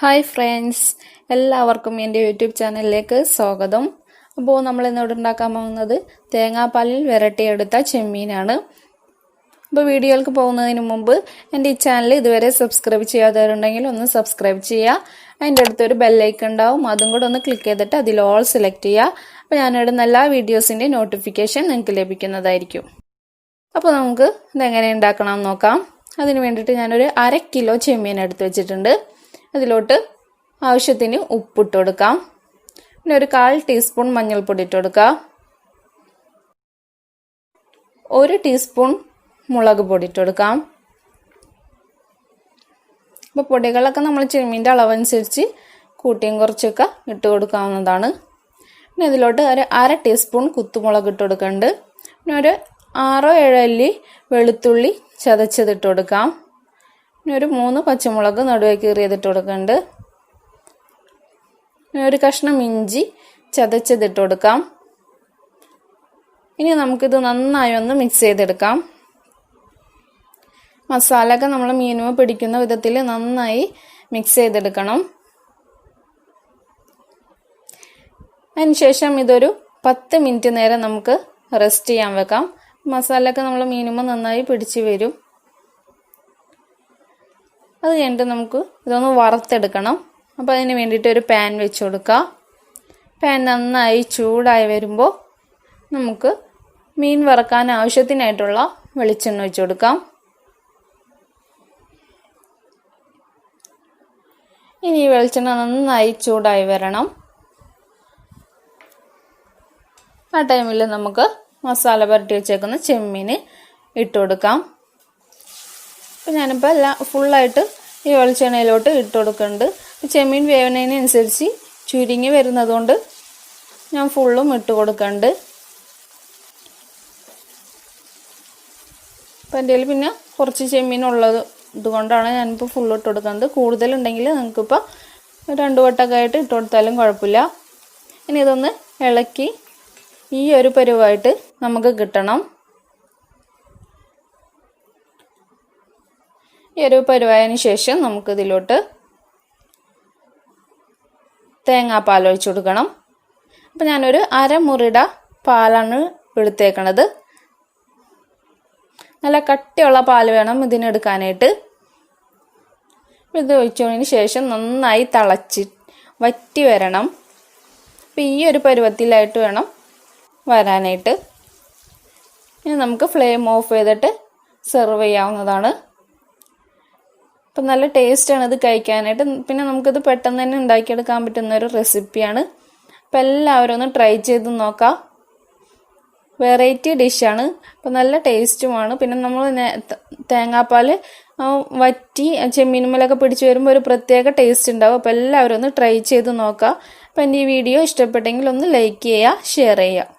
Hi friends, എല്ലാവർക്കും എൻ്റെ YouTube ചാനലിലേക്ക് സ്വാഗതം. അപ്പോൾ നമ്മൾ ഇന്നോട് ഉണ്ടാക്കാൻ പോകുന്നത് തേങ്ങാപ്പാലിൽ വിരട്ടിയെടുത്ത ചെമ്മീനാണ്. അപ്പോൾ വീഡിയോയിലേക്ക് പോകുന്നതിന് മുമ്പ് എൻ്റെ ഈ ചാനൽ ഇതുവരെ സബ്സ്ക്രൈബ് ചെയ്യാത്തവരുണ്ടെങ്കിൽ ഒന്ന് സബ്സ്ക്രൈബ് ചെയ്യുക. അതിൻ്റെ അടുത്തൊരു ബെല്ലൈക്കൺ ഉണ്ടാവും, അതും കൂടെ ഒന്ന് ക്ലിക്ക് ചെയ്തിട്ട് അതിൽ ഓൾ സെലക്ട് ചെയ്യുക. അപ്പോൾ ഞാനിടുന്ന എല്ലാ വീഡിയോസിൻ്റെ നോട്ടിഫിക്കേഷൻ നിങ്ങൾക്ക് ലഭിക്കുന്നതായിരിക്കും. അപ്പോൾ നമുക്ക് ഇതെങ്ങനെ ഉണ്ടാക്കണം നോക്കാം. അതിന് വേണ്ടിയിട്ട് ഞാനൊരു 1/2 കിലോ ചെമ്മീൻ എടുത്ത് വെച്ചിട്ടുണ്ട്. അതിലോട്ട് ആവശ്യത്തിന് ഉപ്പിട്ട് കൊടുക്കാം. പിന്നെ ഒരു 1/4 ടീസ്പൂൺ മഞ്ഞൾപ്പൊടി ഇട്ട് കൊടുക്കാം. 1 ടീസ്പൂൺ മുളക് പൊടി ഇട്ട് കൊടുക്കാം. അപ്പോൾ പൊടികളൊക്കെ നമ്മൾ ചെമ്മീൻ്റെ അളവനുസരിച്ച് കൂട്ടിയും കുറച്ചൊക്കെ ഇട്ട് കൊടുക്കാവുന്നതാണ്. പിന്നെ ഇതിലോട്ട് ഒരു 1/2 ടീസ്പൂൺ കുത്തുമുളക് ഇട്ട് കൊടുക്കുന്നുണ്ട്. പിന്നെ ഒരു 6-7 അല്ലി വെളുത്തുള്ളി ചതച്ചതിട്ട് കൊടുക്കാം. പിന്നെ ഒരു 3 പച്ചമുളക് നടുവേ കീറിയതിട്ട് കൊടുക്കുന്നുണ്ട്. പിന്നെ ഒരു കഷ്ണം ഇഞ്ചി ചതച്ചതിട്ട് കൊടുക്കാം. ഇനി നമുക്കിത് നന്നായി ഒന്ന് മിക്സ് ചെയ്തെടുക്കാം. മസാല ഒക്കെ നമ്മൾ മീനുമ പിടിക്കുന്ന വിധത്തിൽ നന്നായി മിക്സ് ചെയ്തെടുക്കണം. അതിനുശേഷം ഇതൊരു 10 മിനിറ്റ് നേരം നമുക്ക് റെസ്റ്റ് ചെയ്യാൻ വെക്കാം. മസാല ഒക്കെ നമ്മൾ മീനുമ നന്നായി പിടിച്ച് വരും. അത് കഴിഞ്ഞിട്ട് നമുക്ക് ഇതൊന്ന് വറുത്തെടുക്കണം. അപ്പോൾ അതിന് വേണ്ടിയിട്ട് ഒരു പാൻ വെച്ച് കൊടുക്കുക. പാൻ നന്നായി ചൂടായി വരുമ്പോൾ നമുക്ക് മീൻ വറുക്കാൻ ആവശ്യത്തിനായിട്ടുള്ള വെളിച്ചെണ്ണ ഒഴിച്ച് കൊടുക്കാം. ഇനി ഈ വെളിച്ചെണ്ണ നന്നായി ചൂടായി വരണം. ആ ടൈമിൽ നമുക്ക് മസാല പുരട്ടി വെച്ചേക്കുന്ന ചെമ്മീൻ ഇട്ട് കൊടുക്കാം. അപ്പോൾ ഞാനിപ്പോൾ എല്ലാം ഫുള്ളായിട്ട് ഈ വെളിച്ചെണ്ണയിലോട്ട് ഇട്ട് കൊടുക്കുന്നുണ്ട്. ചെമ്മീൻ വേവുന്നതിനനുസരിച്ച് ചുരുങ്ങി വരുന്നതുകൊണ്ട് ഞാൻ ഫുള്ളും ഇട്ട് കൊടുക്കുന്നുണ്ട്. അപ്പം എൻ്റെ കയ്യിൽ പിന്നെ കുറച്ച് ചെമ്മീൻ ഉള്ളത് ഇതുകൊണ്ടാണ് ഞാനിപ്പോൾ ഫുള്ള് ഇട്ട് കൊടുക്കുന്നത്. കൂടുതലുണ്ടെങ്കിൽ നിങ്ങൾക്കിപ്പോൾ 2 വട്ടമൊക്കെ ആയിട്ട് ഇട്ട് കൊടുത്താലും കുഴപ്പമില്ല. ഇനി ഇതൊന്ന് ഇളക്കി ഈ ഒരു പരുവായിട്ട് നമുക്ക് കിട്ടണം. ഈ ഒരു പരുവായതിന് ശേഷം നമുക്കിതിലോട്ട് തേങ്ങാപ്പാൽ ഒഴിച്ചു കൊടുക്കണം. അപ്പം ഞാനൊരു 1/2 മുറിയുടെ പാലാണ് എടുത്തേക്കണത്. നല്ല കട്ടിയുള്ള പാൽ വേണം ഇതിനെടുക്കാനായിട്ട്. ഇത് ഒഴിച്ചതിന് ശേഷം നന്നായി തിളച്ച് വറ്റി വരണം. അപ്പം ഈ ഒരു പരുവത്തിലായിട്ട് വേണം വരാനായിട്ട്. ഇനി നമുക്ക് ഫ്ലെയിം ഓഫ് ചെയ്തിട്ട് സെർവ് ചെയ്യാവുന്നതാണ്. അപ്പം നല്ല ടേസ്റ്റാണ് ഇത് കഴിക്കാനായിട്ട്. പിന്നെ നമുക്കിത് പെട്ടെന്ന് തന്നെ ഉണ്ടാക്കിയെടുക്കാൻ പറ്റുന്ന ഒരു റെസിപ്പിയാണ്. അപ്പം എല്ലാവരും ഒന്ന് ട്രൈ ചെയ്ത് നോക്കാം. വെറൈറ്റി ഡിഷാണ്. അപ്പം നല്ല ടേസ്റ്റുമാണ്. പിന്നെ നമ്മൾ തേങ്ങാപ്പാൽ വറ്റി ചെമ്മീനുമ്മലൊക്കെ പിടിച്ച് വരുമ്പോൾ ഒരു പ്രത്യേക ടേസ്റ്റ് ഉണ്ടാവും. അപ്പം എല്ലാവരും ഒന്ന് ട്രൈ ചെയ്ത് നോക്കാം. അപ്പം എൻ്റെ ഈ വീഡിയോ ഇഷ്ടപ്പെട്ടെങ്കിൽ ഒന്ന് ലൈക്ക് ചെയ്യുക, ഷെയർ ചെയ്യുക.